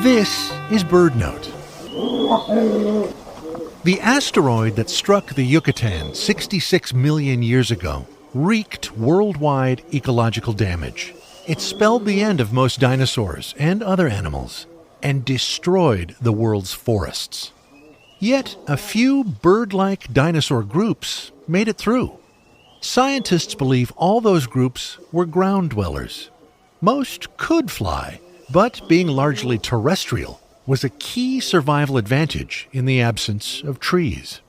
This is BirdNote. The asteroid that struck the Yucatán 66 million years ago wreaked worldwide ecological damage. It spelled the end of most dinosaurs and other animals and destroyed the world's forests. Yet a few bird-like dinosaur groups made it through. Scientists believe all those groups were ground dwellers. Most could fly, but being largely terrestrial was a key survival advantage in the absence of trees.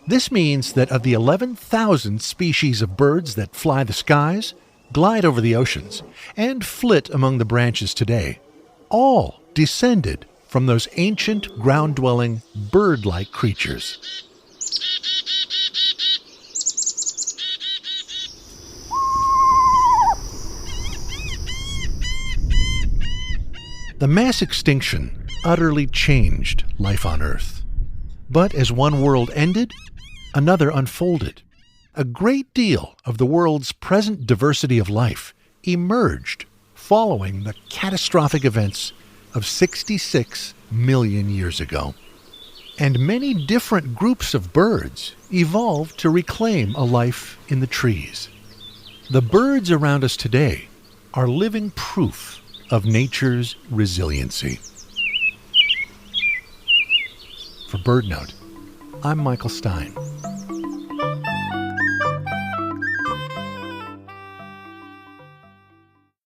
This means that of the 11,000 species of birds that fly the skies, glide over the oceans, and flit among the branches today, all descended from those ancient ground-dwelling bird-like creatures. The mass extinction utterly changed life on Earth. But as one world ended, another unfolded. A great deal of the world's present diversity of life emerged following the catastrophic events of 66 million years ago. And many different groups of birds evolved to reclaim a life in the trees. The birds around us today are living proof of nature's resiliency. For BirdNote, I'm Michael Stein.